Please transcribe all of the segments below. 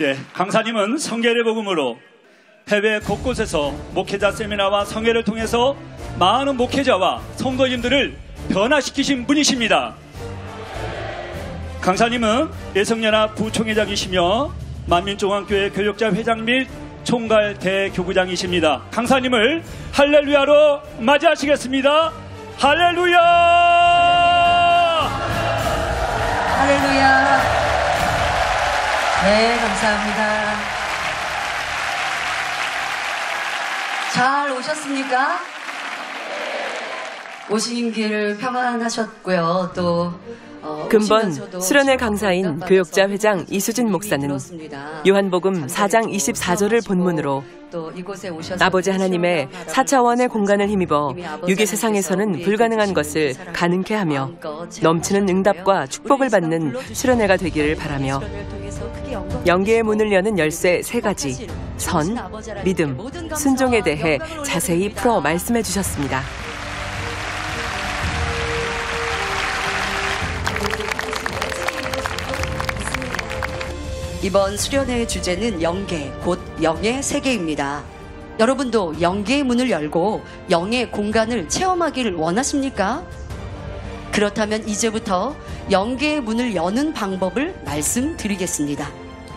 네, 강사님은 성결의 복음으로 해외 곳곳에서 목회자 세미나와 성회를 통해서 많은 목회자와 성도님들을 변화시키신 분이십니다. 강사님은 예성연합 부총회장이시며 만민종합교회 교육자 회장 및 총괄 대교구장이십니다. 강사님을 할렐루야로 맞이하시겠습니다. 할렐루야! 할렐루야! 네, 감사합니다. 잘 오셨습니까? 오신 길 평안하셨고요. 또 근본 수련회 강사인 교육자 회장 이수진 목사는 요한복음 4장 24절을 본문으로 아버지 하나님의 4차원의 공간을 힘입어 유기 세상에서는 불가능한 것을 가능케 하며 넘치는 응답과 축복을 받는 수련회가 되기를 바라며 영계의 문을 여는 열쇠 3가지, 선, 믿음, 순종에 대해 자세히 풀어 말씀해 주셨습니다. 이번 수련회의 주제는 영계, 곧 영의 세계입니다. 여러분도 영계의 문을 열고 영의 공간을 체험하기를 원하십니까? 그렇다면 이제부터 영계의 문을 여는 방법을 말씀드리겠습니다.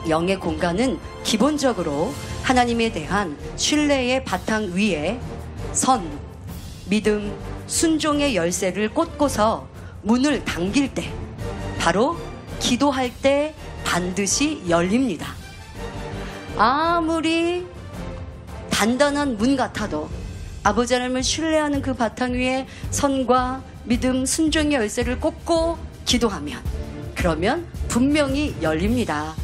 영의 공간은 기본적으로 하나님에 대한 신뢰의 바탕 위에 선, 믿음, 순종의 열쇠를 꽂고서 문을 당길 때, 바로 기도할 때 반드시 열립니다. 아무리 단단한 문 같아도 아버지 하나님을 신뢰하는 그 바탕 위에 선과 믿음, 순종의 열쇠를 꽂고 기도하면, 그러면 분명히 열립니다.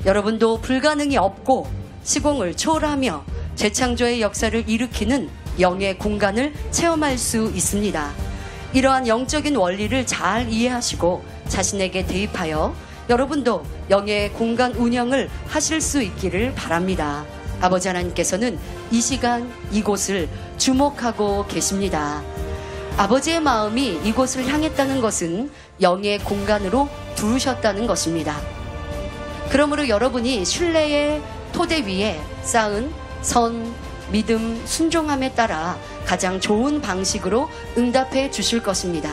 여러분도 불가능이 없고 시공을 초월하며 재창조의 역사를 일으키는 영의 공간을 체험할 수 있습니다. 이러한 영적인 원리를 잘 이해하시고 자신에게 대입하여 여러분도 영의 공간 운영을 하실 수 있기를 바랍니다. 아버지 하나님께서는 이 시간 이곳을 주목하고 계십니다. 아버지의 마음이 이곳을 향했다는 것은 영의 공간으로 두르셨다는 것입니다. 그러므로 여러분이 신뢰의 토대 위에 쌓은 선, 믿음, 순종함에 따라 가장 좋은 방식으로 응답해 주실 것입니다.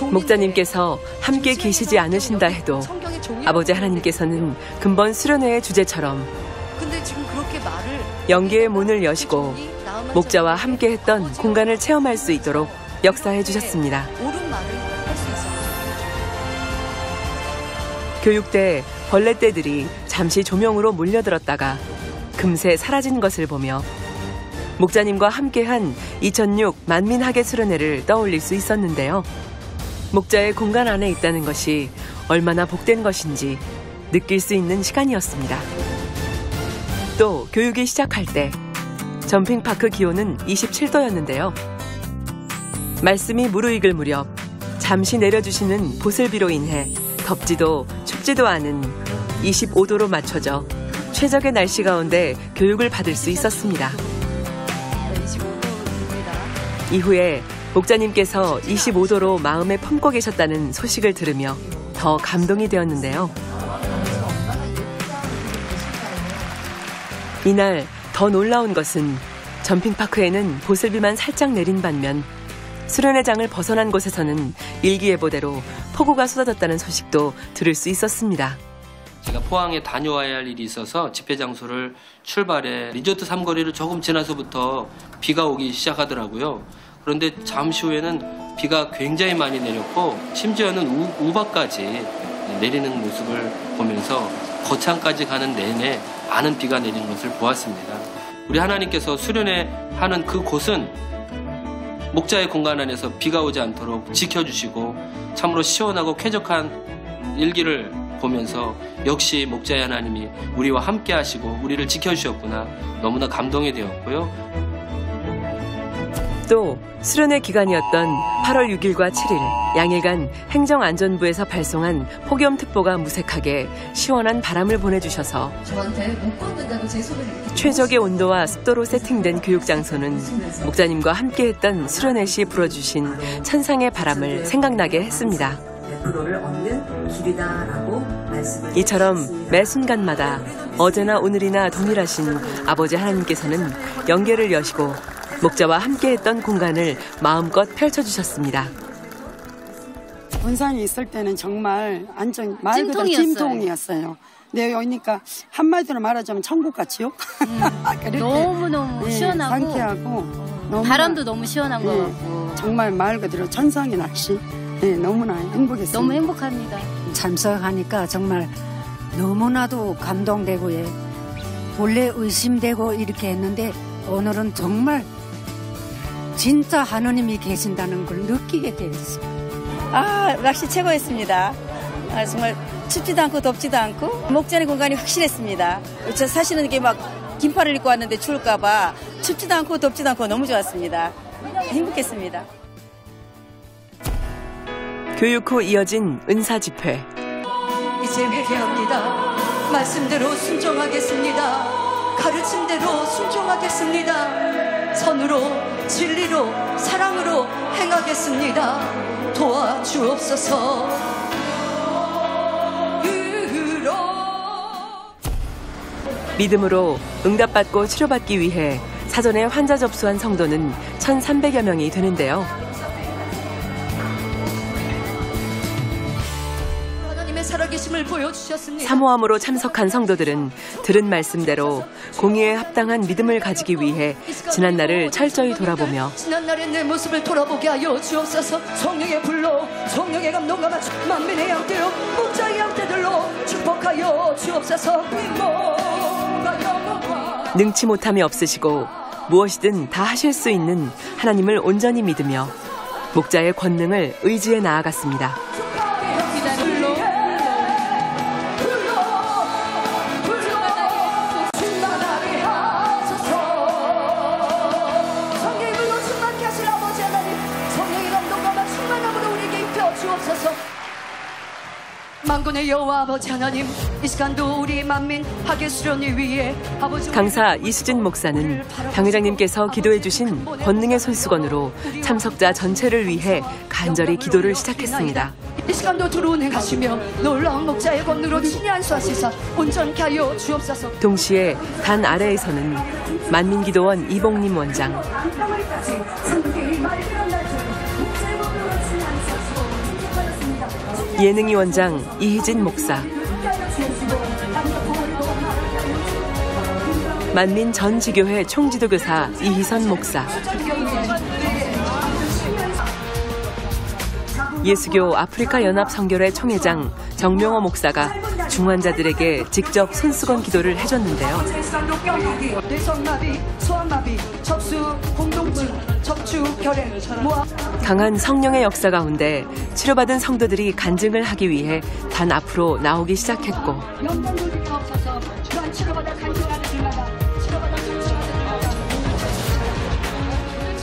목자님께서 함께 계시지 않으신다 해도 아버지 하나님께서는 근본 수련회의 주제처럼 영계의 문을 여시고 목자와 함께 했던 공간을 체험할 수 있도록 역사해 주셨습니다. 교육때 벌레떼들이 잠시 조명으로 몰려들었다가 금세 사라진 것을 보며 목자님과 함께한 2006 만민학예 수련회를 떠올릴 수 있었는데요. 목자의 공간 안에 있다는 것이 얼마나 복된 것인지 느낄 수 있는 시간이었습니다. 또 교육이 시작할 때 점핑파크 기온은 27도였는데요. 말씀이 무르익을 무렵 잠시 내려주시는 보슬비로 인해 덥지도 춥지도 않은 25도로 맞춰져 최적의 날씨 가운데 교육을 받을 수 있었습니다. 이후에 목자님께서 25도로 마음에 품고 계셨다는 소식을 들으며 더 감동이 되었는데요. 이날 더 놀라운 것은 점핑파크에는 보슬비만 살짝 내린 반면 수련회장을 벗어난 곳에서는 일기예보대로 폭우가 쏟아졌다는 소식도 들을 수 있었습니다. 제가 포항에 다녀와야 할 일이 있어서 집회 장소를 출발해 리조트 삼거리를 조금 지나서부터 비가 오기 시작하더라고요. 그런데 잠시 후에는 비가 굉장히 많이 내렸고 심지어는 우박까지 내리는 모습을 보면서 거창까지 가는 내내 많은 비가 내리는 것을 보았습니다. 우리 하나님께서 수련회 하는 그 곳은 목자의 공간 안에서 비가 오지 않도록 지켜주시고 참으로 시원하고 쾌적한 일기를 보면서 역시 목자의 하나님이 우리와 함께 하시고 우리를 지켜주셨구나, 너무나 감동이 되었고요. 또 수련회 기간이었던 8월 6일과 7일 양일간 행정안전부에서 발송한 폭염특보가 무색하게 시원한 바람을 보내주셔서 최적의 온도와 습도로 세팅된 교육장소는 목자님과 함께했던 수련회 시 불어주신 천상의 바람을 생각나게 했습니다. 100%를 얻는 길이다라고 이처럼 매 순간마다 어제나 오늘이나 동일하신 아버지 하나님께서는 영계를 여시고 목자와 함께했던 공간을 마음껏 펼쳐주셨습니다. 군산에 있을 때는 정말 안정 말 그대로 찜통이었어요. 찜통이었어요. 근데 여기 오니까 한마디로 말하자면 천국 같지요. 너무너무 시원하고 상쾌하고 너무나, 바람도 너무 시원한 것 같고 정말 말 그대로 천상의 날씨. 너무나 행복했어요. 너무 행복합니다. 참석하니까 정말 너무나도 감동되고 원래 의심되고 이렇게 했는데 오늘은 정말 진짜 하느님이 계신다는 걸 느끼게 되었어요. 낚시 최고였습니다. 정말 춥지도 않고 덥지도 않고 목자의 공간이 확실했습니다. 저 사실은 이게 막 긴팔을 입고 왔는데 추울까봐 춥지도 않고 덥지도 않고 너무 좋았습니다. 행복했습니다. 교육 후 이어진 은사 집회. 이제 회개합니다. 말씀대로 순종하겠습니다. 가르침대로 순종하겠습니다. 선으로 진리로 사랑으로 행하겠습니다. 도와주옵소서. 믿음으로 응답받고 치료받기 위해 사전에 환자 접수한 성도는 1,300여 명이 되는데요. 하나님의 살아계심을 보여주셨습니다. 사모함으로 참석한 성도들은 들은 말씀대로 공의에 합당한 믿음을 가지기 위해 지난날을 철저히 돌아보며 지난날의 내 모습을 돌아보게 하여 주옵소서. 성령의 불로 성령의 감동과 맞춰 만민의 양떼요 목자의 양떼들로 축복하여 주옵소서. 능치 못함이 없으시고 무엇이든 다 하실 수 있는 하나님을 온전히 믿으며 목자의 권능을 의지해 나아갔습니다. 만군의 여호와 아버지 하나님, 이 시간도 우리 만민 하계 수련을 위해 아버지 강사 이수진 목사는 당회장님께서 기도해 주신 권능의 손수건으로 참석자 전체를 위해 간절히 기도를 시작했습니다. 이 시간도 두루 행하시며 놀라운 목자의 권능으로 친히 안수하시사 온전케 하여 주옵소서. 동시에 단 아래에서는 만민기도원 이봉림 원장, 예능위 원장 이희진 목사, 만민 전 지교회 총지도교사 이희선 목사, 예수교 아프리카 연합 선교회 총회장 정명호 목사가 중환자들에게 직접 손수건 기도를 해줬는데요. 뇌성마비, 소아마비, 접수, 공동증, 척추, 결핵, 강한 성령의 역사 가운데 치료받은 성도들이 간증을 하기 위해 단 앞으로 나오기 시작했고,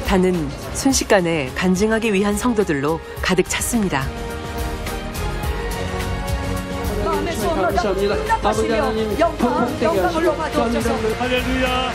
단은 순식간에 간증하기 위한 성도들로 가득 찼습니다. 감사합니다. 아버지 하나님 통복되게 하시고 할렐루야.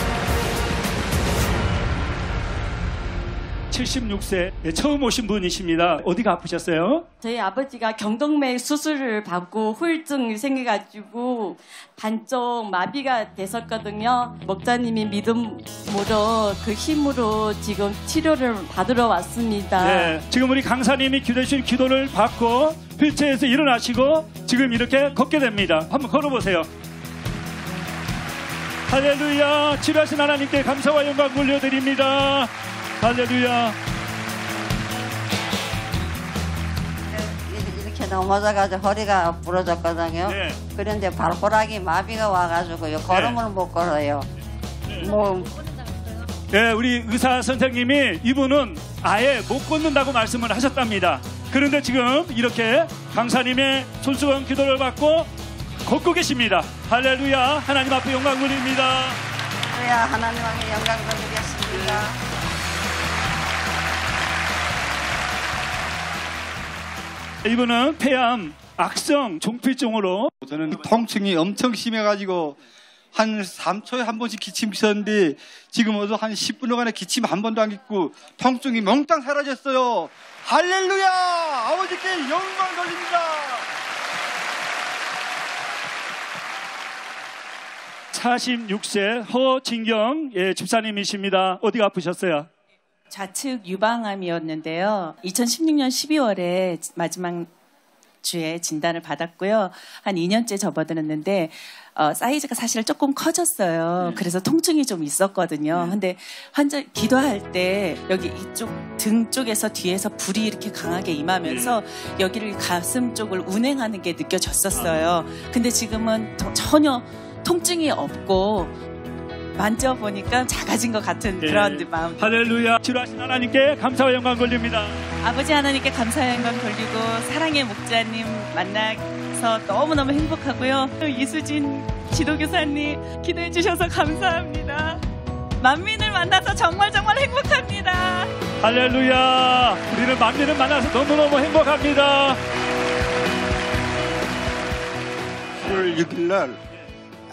76세 처음 오신 분이십니다. 어디가 아프셨어요? 저희 아버지가 경동맥 수술을 받고 후유증이 생겨가지고 반쪽 마비가 됐었거든요. 목사님이 믿음으로 그 힘으로 지금 치료를 받으러 왔습니다. 네, 지금 우리 강사님이 기도해주신 기도를 받고 휠체어에서 일어나시고 지금 이렇게 걷게 됩니다. 한번 걸어보세요. 할렐루야. 치료하신 하나님께 감사와 영광 올려드립니다. 할렐루야. 이렇게 넘어져가지고 허리가 부러졌거든요. 네. 그런데 발가락이 마비가 와가지고요. 걸음을 못 걸어요. 네, 우리 의사 선생님이 이분은 아예 못 걷는다고 말씀을 하셨답니다. 그런데 지금 이렇게 강사님의 손수건 기도를 받고 걷고 계십니다. 할렐루야. 하나님 앞에 영광 돌립니다. 그래야 하나님께 영광 돌리겠습니다. 이분은 폐암, 악성, 종필증으로 저는 통증이 엄청 심해가지고 한 3초에 한 번씩 기침 있었는데 지금은 한 10분 동안에 기침 한 번도 안 있고 통증이 몽땅 사라졌어요. 할렐루야! 아버지께 영광 돌립니다. 46세 허진경 집사님이십니다. 어디가 아프셨어요? 좌측 유방암이었는데요. 2016년 12월에 마지막 주에 진단을 받았고요. 한 2년째 접어들었는데 사이즈가 사실 조금 커졌어요. 그래서 통증이 좀 있었거든요. 근데 환자 기도할 때 여기 이쪽 등 쪽에서 뒤에서 불이 이렇게 강하게 임하면서 여기를 가슴 쪽을 운행하는 게 느껴졌었어요. 근데 지금은 전혀 통증이 없고 만져보니까 작아진 것 같은 그런 마음. 할렐루야. 지루하신 하나님께 감사와 영광 돌립니다. 아버지 하나님께 감사와 영광 돌리고 사랑의 목자님 만나서 너무너무 행복하고요. 이수진 지도교사님 기도해 주셔서 감사합니다. 만민을 만나서 정말 행복합니다. 할렐루야. 우리는 만민을 만나서 너무너무 행복합니다. 10월 6일날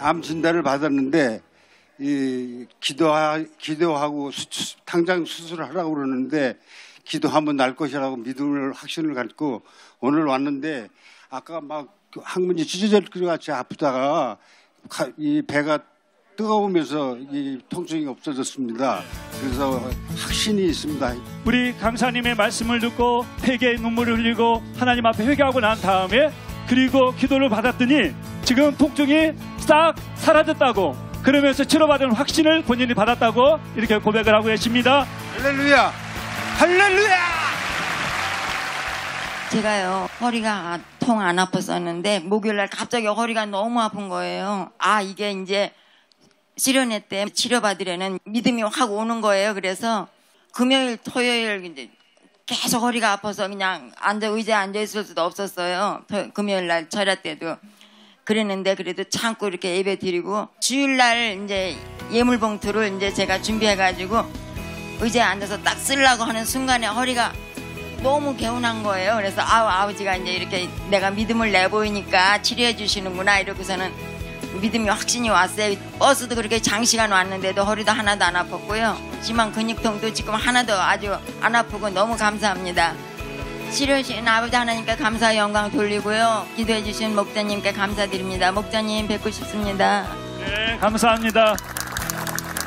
암 진단을 받았는데 기도하고 당장 수술을 하라고 그러는데 기도하면 날 것이라고 믿음을 확신을 갖고 오늘 왔는데 아까 막 항문이 찢어질 것 같이 아프다가 이 배가 뜨거우면서 이 통증이 없어졌습니다. 그래서 확신이 있습니다. 우리 강사님의 말씀을 듣고 회개의 눈물을 흘리고 하나님 앞에 회개하고 난 다음에 그리고 기도를 받았더니 지금 통증이 싹 사라졌다고 그러면서 치료받은 확신을 본인이 받았다고 이렇게 고백을 하고 계십니다. 할렐루야! 할렐루야! 제가요 허리가 통 안 아팠었는데 목요일날 갑자기 허리가 너무 아픈 거예요. 이게 이제 실연회 때 치료받으려는 믿음이 확 오는 거예요. 그래서 금요일 토요일 이제 계속 허리가 아파서 그냥 의자에 앉아 있을 수도 없었어요. 금요일날 철야 때도 그랬는데 그래도 참고 이렇게 예배 드리고 주일날 이제 예물봉투를 이제 제가 준비해가지고 의자에 앉아서 딱 쓰려고 하는 순간에 허리가 너무 개운한 거예요. 그래서 아버지가 이제 이렇게 내가 믿음을 내보이니까 치료해 주시는구나 이러고서는 믿음이 확신이 왔어요. 버스도 그렇게 장시간 왔는데도 허리도 하나도 안 아팠고요. 심한 근육통도 지금 하나도 아주 안 아프고 너무 감사합니다. 치료하신 아버지 하나님께 감사와 영광 돌리고요. 기도해 주신 목자님께 감사드립니다. 목자님 뵙고 싶습니다. 네, 감사합니다.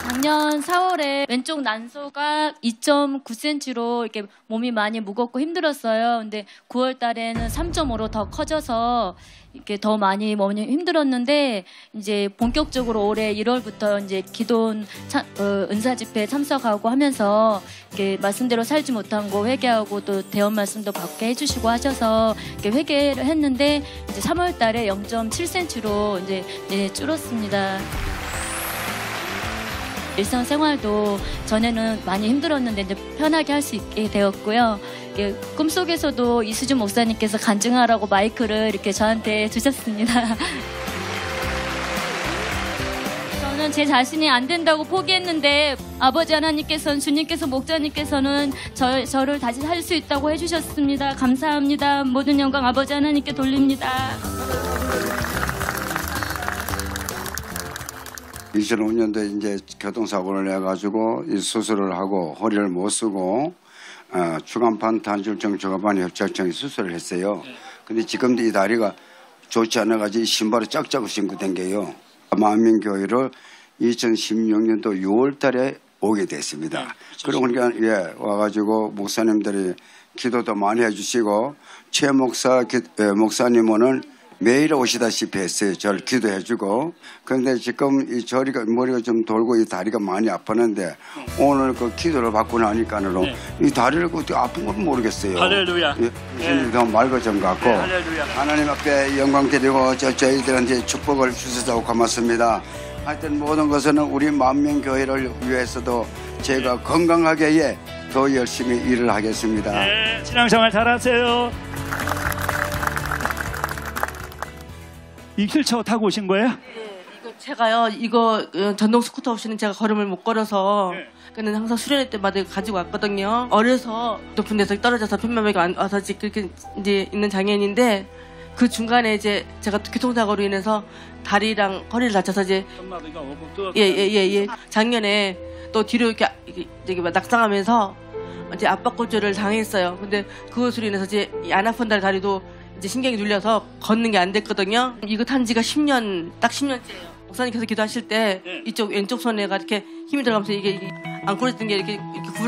작년 4월에 왼쪽 난소가 2.9cm로 이렇게 몸이 많이 무겁고 힘들었어요. 근데 9월 달에는 3.5로 더 커져서 이렇게 더 많이 몸이 힘들었는데 이제 본격적으로 올해 1월부터 이제 기도원 은사 집회에 참석하고 하면서 이렇게 말씀대로 살지 못한 거 회개하고 또 대언 말씀도 받게 해주시고 하셔서 이렇게 회개를 했는데 이제 3월 달에 0.7cm로 이제 줄었습니다. 일상생활도 전에는 많이 힘들었는데 이제 편하게 할 수 있게 되었고요. 꿈속에서도 이수준 목사님께서 간증하라고 마이크를 이렇게 저한테 주셨습니다. 저는 제 자신이 안 된다고 포기했는데 아버지 하나님께서는 주님께서 목자님께서는 저를 다시 할 수 있다고 해주셨습니다. 감사합니다. 모든 영광 아버지 하나님께 돌립니다. 2005년도에 이제 교통사고를 내가지고 이 수술을 하고 허리를 못 쓰고 추간판 단줄성 저가판 협착증 수술을 했어요. 근데 지금도 이 다리가 좋지 않아가지고 신발을 짝짝이 신고 댕겨요. 만민교회를 2016년도 6월달에 오게 됐습니다. 그러니까 와가지고 목사님들이 기도도 많이 해주시고 최 목사님 오늘 매일 오시다시피 했어요. 저를 기도해주고. 그런데 지금 이 머리가 좀 돌고 이 다리가 많이 아팠는데 오늘 그 기도를 받고 나니까는 이 다리를 아픈 건 모르겠어요. 할렐루야. 더 맑아진 것 같고 하나님 앞에 영광 드리고 저희들한테 축복을 주셔서 고맙습니다. 하여튼 모든 것은 우리 만민교회를 위해서도 제가 건강하게 더 열심히 일을 하겠습니다. 네, 신앙생활 잘하세요. 이 휠체어 타고 오신 거예요? 네, 제가요 전동 스쿠터 없이는 제가 걸음을 못 걸어서 그는 항상 수련회 때마다 가지고 왔거든요. 어려서 높은 데서 떨어져서 편마비가 와서 그렇게 이제 있는 장애인인데 그 중간에 이제 제가 교통사고로 인해서 다리랑 허리를 다쳐서 이제 작년에 또 뒤로 이렇게 낙상하면서 이제 압박골절을 당했어요. 근데 그것으로 인해서 이제 안 아픈 다리도 이제 신경이 눌려서 걷는 게 안 됐거든요. 이거 탄 지가 10년, 딱 10년째예요. 목사님께서 기도하실 때 이쪽 왼쪽 손에가 이렇게 힘이 들어가면서 이게 안 구부러지는 게 이렇게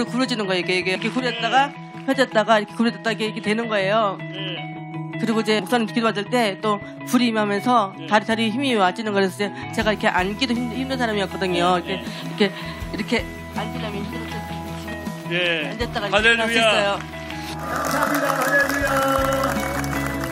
구부러지는 거예요. 이렇게 구부렸다가 펴졌다가 이렇게 구부렸다가 이렇게 되는 거예요. 그리고 이제 목사님 기도받을 때 또 불이 임하면서 다리 힘이 와지는 거라서 제가 이렇게 앉기도 힘든 사람이었거든요. 이렇게 앉으려면 힘들었어요. 예. 앉았다가 할렐루야.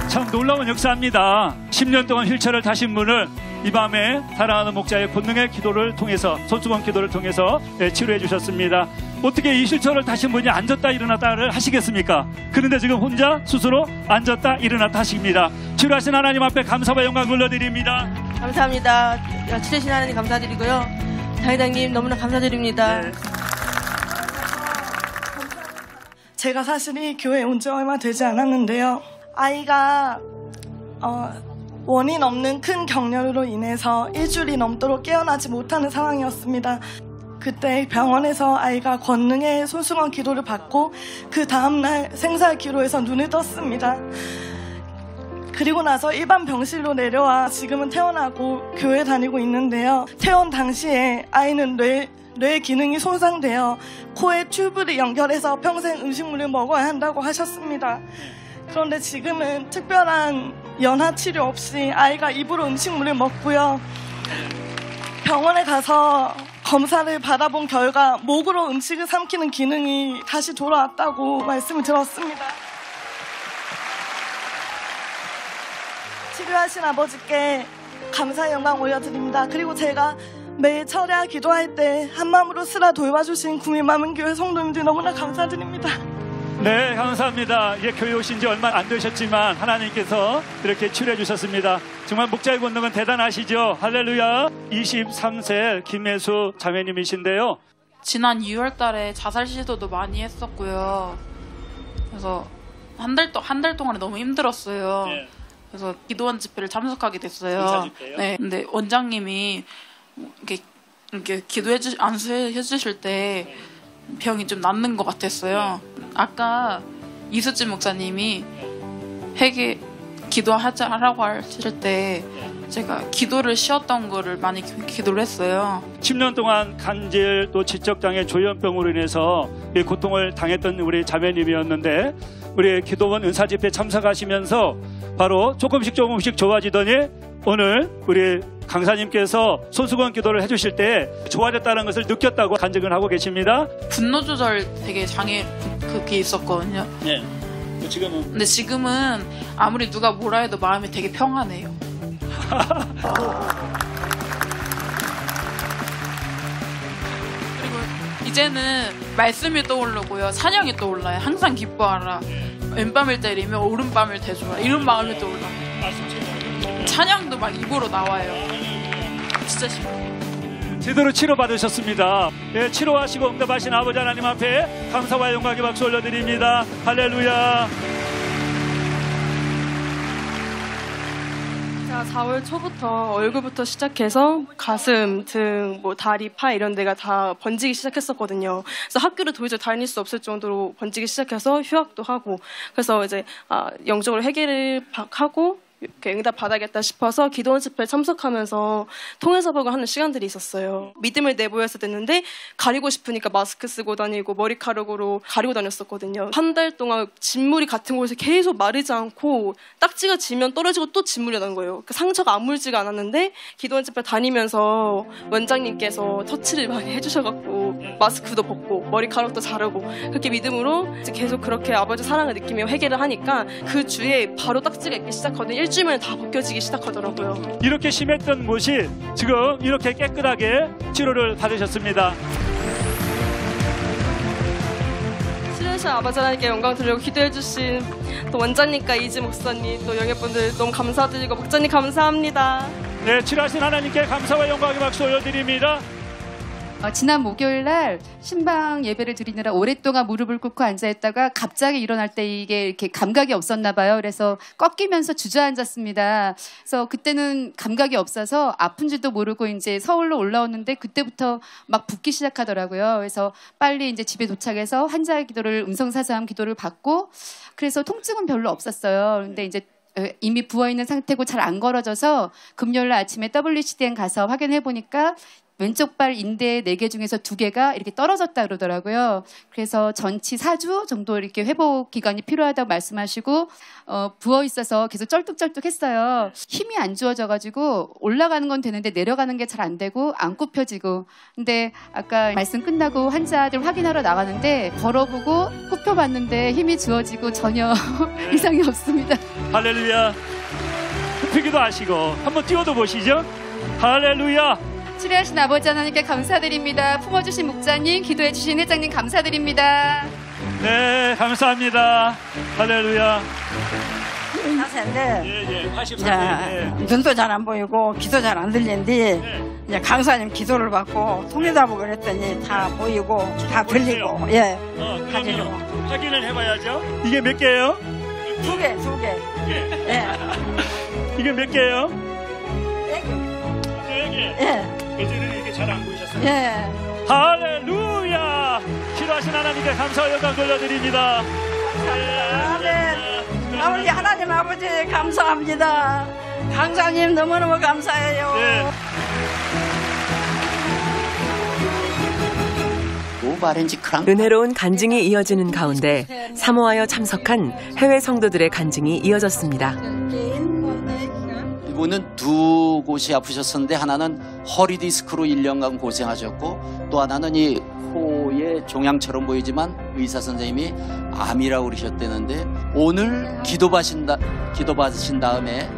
참 놀라운 역사입니다. 10년 동안 휠체어를 타신 분을 이 밤에 사랑하는 목자의 본능의 기도를 통해서, 손수건 기도를 통해서 치료해 주셨습니다. 어떻게 이 휠체어를 타신 분이 앉았다 일어났다를 하시겠습니까? 그런데 지금 혼자 스스로 앉았다 일어났다 하십니다. 치료하신 하나님 앞에 감사와 영광 올려드립니다. 감사합니다. 치료하신 하나님 감사드리고요. 사회장님 너무나 감사드립니다. 제가 사실이 교회에 온 지 얼마 되지 않았는데요. 아이가 원인 없는 큰 격렬로 인해서 일주일이 넘도록 깨어나지 못하는 상황이었습니다. 그때 병원에서 아이가 권능의 손수건 기도를 받고 그 다음날 생살 기로에서 눈을 떴습니다. 그리고 나서 일반 병실로 내려와 지금은 퇴원하고 교회 다니고 있는데요. 퇴원 당시에 아이는 뇌 기능이 손상되어 코에 튜브를 연결해서 평생 음식물을 먹어야 한다고 하셨습니다. 그런데 지금은 특별한 연하 치료 없이 아이가 입으로 음식물을 먹고요. 병원에 가서 검사를 받아본 결과 목으로 음식을 삼키는 기능이 다시 돌아왔다고 말씀을 들었습니다. 치료하신 아버지께 감사의 영광 올려드립니다. 그리고 제가 매일 철야 기도할 때 한마음으로 쓰라 돌봐주신 구미만은교회 성도님들 너무나 감사드립니다. 네, 감사합니다. 이제 교회 오신 지 얼마 안 되셨지만 하나님께서 이렇게 치료해 주셨습니다. 정말 목자의 권능은 대단하시죠. 할렐루야. 23세 김혜수 자매님이신데요. 지난 2월 달에 자살 시도도 많이 했었고요. 그래서 한 달 동안에 너무 힘들었어요. 네. 그래서 기도원 집회를 참석하게 됐어요. 은사 집회요? 네. 근데 원장님이 이렇게 안수해 주실 때 병이 좀 낫는 것 같았어요. 아까 이수진 목사님이 기도하라고 하실 때 제가 기도를 쉬었던 거를 많이 기도를 했어요. 10년 동안 간질 또 지적장애 조현병으로 인해서 고통을 당했던 우리 자매님이었는데 우리 기도원 은사집회 참석하시면서 바로 조금씩 좋아지더니 오늘 우리 강사님께서 손수건 기도를 해주실 때 좋아졌다는 것을 느꼈다고 간증을 하고 계십니다. 분노 조절 되게 장애 그게 있었거든요. 네. 지금은? 근데 지금은 아무리 누가 뭐라 해도 마음이 되게 평안해요. 그리고 이제는 말씀이 떠오르고요. 찬양이 떠올라요. 항상 기뻐하라. 왼밤을 때리며 오른밤을 대주라. 이런 마음이 떠올라요. 찬양도 막 입으로 나와요. 진짜 신기해요. 제대로 치료받으셨습니다. 예, 치료하시고 응답하신 아버지 하나님 앞에 감사와 영광의 박수 올려드립니다. 할렐루야. 제가 4월 초부터 얼굴부터 시작해서 가슴, 등, 다리, 팔 이런 데가 다 번지기 시작했었거든요. 그래서 학교를 도저히 다닐 수 없을 정도로 번지기 시작해서 휴학도 하고 그래서 이제 영적으로 해결을 하고 이렇게 응답 받아야겠다 싶어서 기도원 집회에 참석하면서 통해서 보고 하는 시간들이 있었어요. 믿음을 내보였을 때였는데 가리고 싶으니까 마스크 쓰고 다니고 머리카락으로 가리고 다녔었거든요. 한 달 동안 진물이 같은 곳에 계속 마르지 않고 딱지가 지면 떨어지고 또 진물이 나는 거예요. 상처가 아물지가 않았는데 기도원 집회 다니면서 원장님께서 터치를 많이 해주셔갖고 마스크도 벗고 머리카락도 자르고 그렇게 믿음으로 이제 계속 그렇게 아버지 사랑을 느끼며 회개를 하니까 그 주에 바로 딱지가 있기 시작하거든요. 일주일만에 다 벗겨지기 시작하더라고요. 이렇게 심했던 곳이 지금 이렇게 깨끗하게 치료를 받으셨습니다. 치료하신 아버지 하나님께 영광 드리고 기도해주신 또 원장님과 이지 목사님 또 영예분들 너무 감사드리고 목사님 감사합니다. 네, 치료하신 하나님께 감사와 영광의 박수 올려드립니다. 지난 목요일 날 신방 예배를 드리느라 오랫동안 무릎을 꿇고 앉아있다가 갑자기 일어날 때 이게 이렇게 감각이 없었나 봐요. 그래서 꺾이면서 주저앉았습니다. 그래서 그때는 감각이 없어서 아픈지도 모르고 이제 서울로 올라왔는데 그때부터 막 붓기 시작하더라고요. 그래서 빨리 이제 집에 도착해서 환자의 기도를 음성사서함 기도를 받고 그래서 통증은 별로 없었어요. 근데 이제 이미 부어있는 상태고 잘 안 걸어져서 금요일 날 아침에 WCDN 가서 확인해 보니까 왼쪽 발 인대 4개 중에서 2개가 이렇게 떨어졌다 그러더라고요. 그래서 전치 4주 정도 이렇게 회복 기간이 필요하다고 말씀하시고 부어 있어서 계속 쩔뚝쩔뚝했어요. 힘이 안 주어져가지고 올라가는 건 되는데 내려가는 게 잘 안 되고 안 굽혀지고. 근데 아까 말씀 끝나고 환자들 확인하러 나가는데 걸어보고 굽혀봤는데 힘이 주어지고 전혀 이상이 없습니다. 할렐루야. 굽히기도 하시고 한번 뛰어도 보시죠. 할렐루야. 치료하신 아버지 하나님께 감사드립니다. 품어주신 목자님, 기도해주신 회장님 감사드립니다. 네, 감사합니다. 할렐루야. 84인데 84세. 눈도 잘 안 보이고 귀도 잘 안 들리는데 이제 강사님 기도를 받고 통해다보고 그랬더니 다 보이고 다 들리고 예. 그러면 확인을 해봐야죠. 이게 몇 개예요? 2개. 예. 이게 몇 개예요? 4개. 예. 그전에는 이렇게 잘 안 보이셨어요? 예. 할렐루야. 기도하신 하나님께 감사와 영광 돌려드립니다. 아멘. 아버지 하나님 아버지 감사합니다. 강사님 너무너무 감사해요. 네. 은혜로운 간증이 이어지는 가운데 사모하여 참석한 해외 성도들의 간증이 이어졌습니다. 이분은 두 곳이 아프셨었는데 하나는 허리 디스크로 1년간 고생하셨고 또 하나는 이 코에 종양처럼 보이지만 의사 선생님이 암이라고 그러셨다는데 오늘 기도받으신 다음에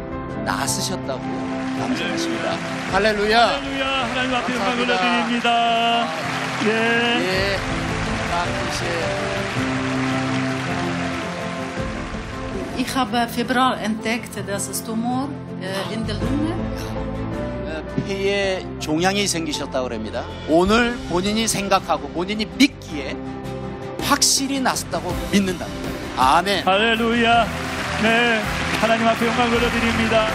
나으셨다고요. 감사하십니다. 할렐루야. 할렐루야. 하나님 앞에 영광 올려드립니다. 네. Ich habe Februar entdeckt, dass es Tumor in der Lunge. 폐에 종양이 생기셨다고 합니다. 오늘 본인이 생각하고 본인이 믿기에 확실히 낫었다고 믿는답니다. 아멘. 할렐루야. 네. 하나님 앞에 영광 올려드립니다.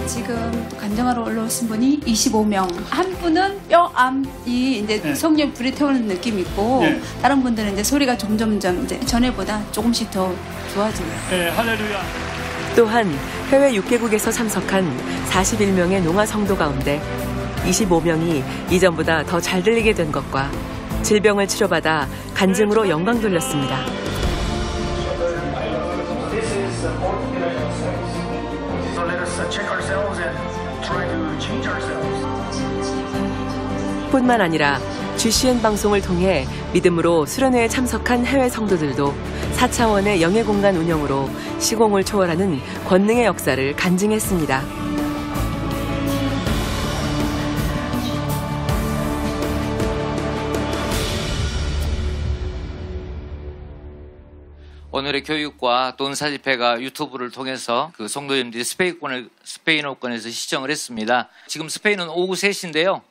지금 간증하러 올라오신 분이 25명. 한 분은 뼈암이 이제 성령 불이 태우는 느낌이 있고 다른 분들은 이제 소리가 점점점 이제 전에보다 조금씩 더 좋아져요. 네, 할렐루야. 또한 해외 6개국에서 참석한 41명의 농아 성도 가운데 25명이 이전보다 더 잘 들리게 된 것과 질병을 치료받아 간증으로 영광 돌렸습니다. 뿐만 아니라 GCN 방송을 통해 믿음으로 수련회에 참석한 해외 성도들도 4차원의 영예공간 운영으로 시공을 초월하는 권능의 역사를 간증했습니다. 오늘의 교육과 돈사 집회가 유튜브를 통해서 그 성도님들이 스페인어권에서 시청을 했습니다. 지금 스페인은 오후 3시인데요.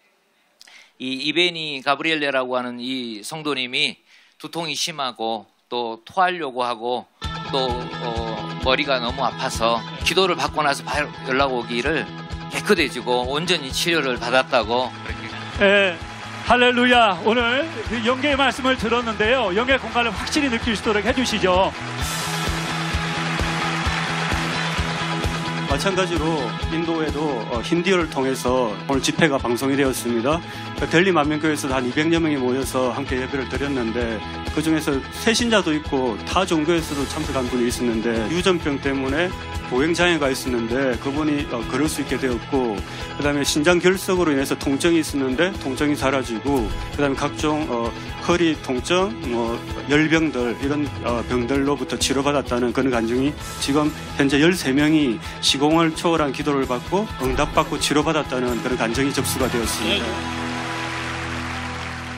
이 이베니 가브리엘레라고 하는 이 성도님이 두통이 심하고 또 토하려고 하고 또 머리가 너무 아파서 기도를 받고 나서 바로 연락 오기를 깨끗해지고 온전히 치료를 받았다고 그렇게. 네. 할렐루야. 오늘 영계의 말씀을 들었는데요. 영계 공간을 확실히 느낄 수 있도록 해주시죠. 마찬가지로 인도에도 힌디어를 통해서 오늘 집회가 방송이 되었습니다. 델리 만민교회에서 한 200여 명이 모여서 함께 예배를 드렸는데 그중에서 새신자도 있고 타 종교에서도 참석한 분이 있었는데 유전병 때문에 보행장애가 있었는데 그분이 걸을 수 있게 되었고 그다음에 신장결석으로 인해서 통증이 있었는데 통증이 사라지고 그다음에 각종 허리 통증, 열병들 이런 병들로부터 치료받았다는 그런 간증이 지금 현재 13명이 시공을 초월한 기도를 받고 응답받고 치료받았다는 그런 간증이 접수가 되었습니다.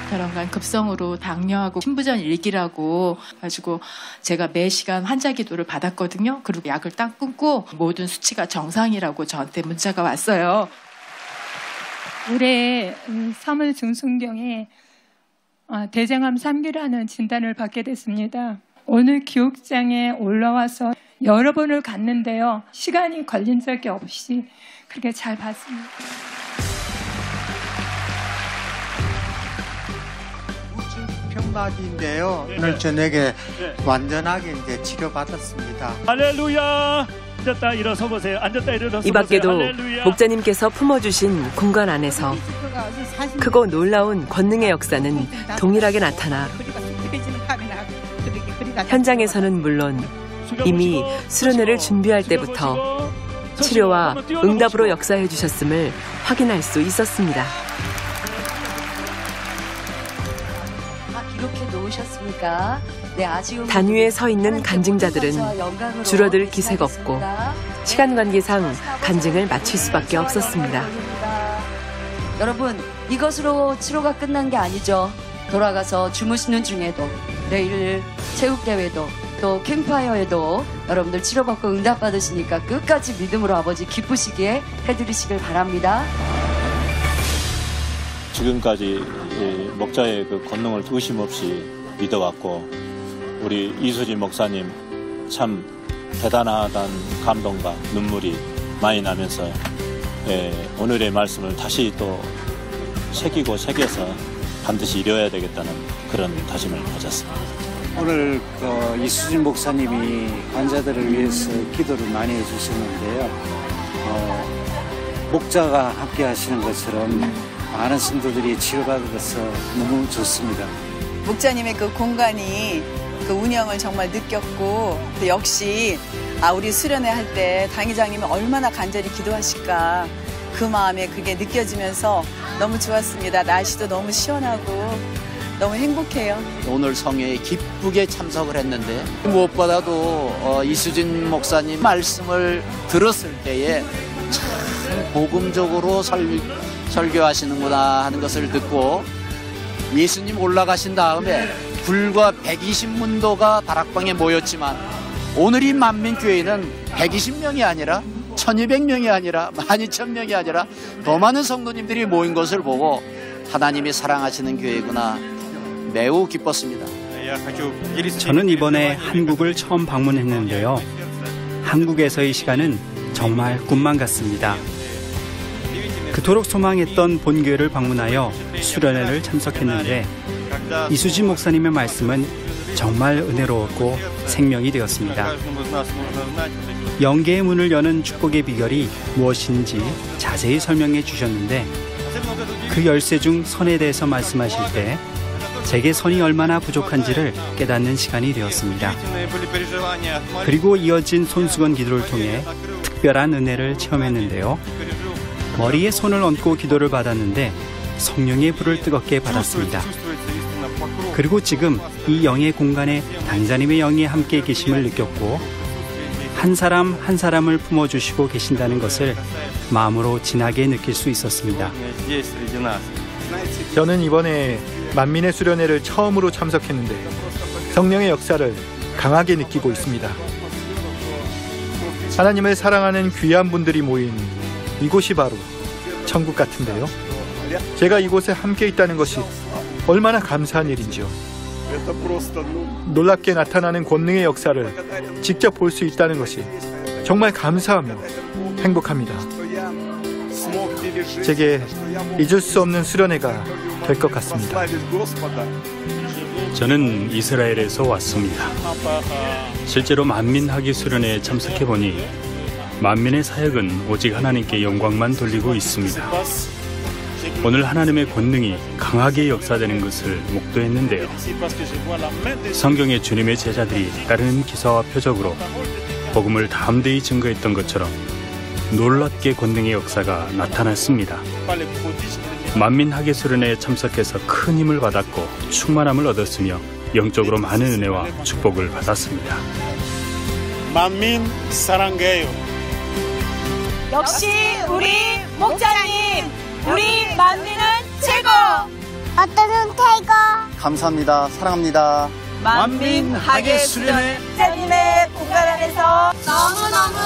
혈압간 급성으로 당뇨하고 신부전 일기라고 가지고 제가 매 시간 환자 기도를 받았거든요. 그리고 약을 딱 끊고 모든 수치가 정상이라고 저한테 문자가 왔어요. 올해 3월 중순경에 대장암 3기라는 진단을 받게 됐습니다. 오늘 교육장에 올라와서 여러 번을 갔는데요. 시간이 걸린 적이 없이 그렇게 잘 봤습니다. 청바지인데요. 오늘 저녁에 완전하게 이제 치료받았습니다. 할렐루야. 앉았다 일어서 보세요. 앉았다 일어서 이 밖에도 보세요. 할렐루야. 목자님께서 품어주신 공간 안에서 크고 놀라운 권능의 역사는 동일하게 나타나 현장에서는 물론 이미 수련회를 준비할 때부터 치료와 응답으로 역사해 주셨음을 확인할 수 있었습니다. 기록해 놓으셨습니까? 네, 아직 단 위에 서 있는 간증자들은 줄어들 기세가 없고 시간 관계상 간증을 마칠 수밖에 없었습니다. 여러분, 이것으로 치료가 끝난 게 아니죠. 돌아가서 주무시는 중에도 내일 체육대회도 또 캠프파이어에도 여러분들 치료받고 응답받으시니까 끝까지 믿음으로 아버지 기쁘시게 해드리시길 바랍니다. 지금까지 목자의 그 권능을 의심 없이 믿어왔고 우리 이수진 목사님 참 대단하다는 감동과 눈물이 많이 나면서 오늘의 말씀을 다시 또 새겨서 반드시 이뤄야 되겠다는 그런 다짐을 가졌습니다. 오늘 이수진 목사님이 환자들을 위해서 기도를 많이 해주셨는데요. 목자가 함께 하시는 것처럼 많은 성도들이 치료받아서 너무 좋습니다. 목자님의 그 공간이 그 운영을 정말 느꼈고 역시 우리 수련회 할 때 당회장님이 얼마나 간절히 기도하실까 그 마음에 그게 느껴지면서 너무 좋았습니다. 날씨도 너무 시원하고 너무 행복해요. 오늘 성회에 기쁘게 참석을 했는데 무엇보다도 이수진 목사님 말씀을 들었을 때에 참 복음적으로 설교하시는구나 하는 것을 듣고 예수님 올라가신 다음에 불과 120문도가 다락방에 모였지만 오늘 이 만민교회는 120명이 아니라 1200명이 아니라 12000명이 아니라 더 많은 성도님들이 모인 것을 보고 하나님이 사랑하시는 교회구나 매우 기뻤습니다. 저는 이번에 한국을 처음 방문했는데요. 한국에서의 시간은 정말 꿈만 같습니다. 그토록 소망했던 본교회를 방문하여 수련회를 참석했는데 이수진 목사님의 말씀은 정말 은혜로웠고 생명이 되었습니다. 영계의 문을 여는 축복의 비결이 무엇인지 자세히 설명해 주셨는데 그 열쇠 중 선에 대해서 말씀하실 때 제게 선이 얼마나 부족한지를 깨닫는 시간이 되었습니다. 그리고 이어진 손수건 기도를 통해 특별한 은혜를 체험했는데요. 머리에 손을 얹고 기도를 받았는데 성령의 불을 뜨겁게 받았습니다. 그리고 지금 이 영의 공간에 당자님의 영이 함께 계심을 느꼈고 한 사람 한 사람을 품어주시고 계신다는 것을 마음으로 진하게 느낄 수 있었습니다. 저는 이번에 만민의 수련회를 처음으로 참석했는데 성령의 역사를 강하게 느끼고 있습니다. 하나님을 사랑하는 귀한 분들이 모인 이곳이 바로 천국 같은데요. 제가 이곳에 함께 있다는 것이 얼마나 감사한 일인지요. 놀랍게 나타나는 권능의 역사를 직접 볼 수 있다는 것이 정말 감사하며 행복합니다. 제게 잊을 수 없는 수련회가 될 것 같습니다. 저는 이스라엘에서 왔습니다. 실제로 만민학위 수련회에 참석해보니 만민의 사역은 오직 하나님께 영광만 돌리고 있습니다. 오늘 하나님의 권능이 강하게 역사되는 것을 목도했는데요. 성경의 주님의 제자들이 따르는 기사와 표적으로 복음을 담대히 증거했던 것처럼 놀랍게 권능의 역사가 나타났습니다. 만민학위 수련회에 참석해서 큰 힘을 받았고 충만함을 얻었으며 영적으로 많은 은혜와 축복을 받았습니다. 만민 사랑해요. 역시 우리 목자님, 우리 만민은 최고. 어떤 최고. 감사합니다. 사랑합니다. 만민학위 수련회 목자님의 공간 안에서 너무너무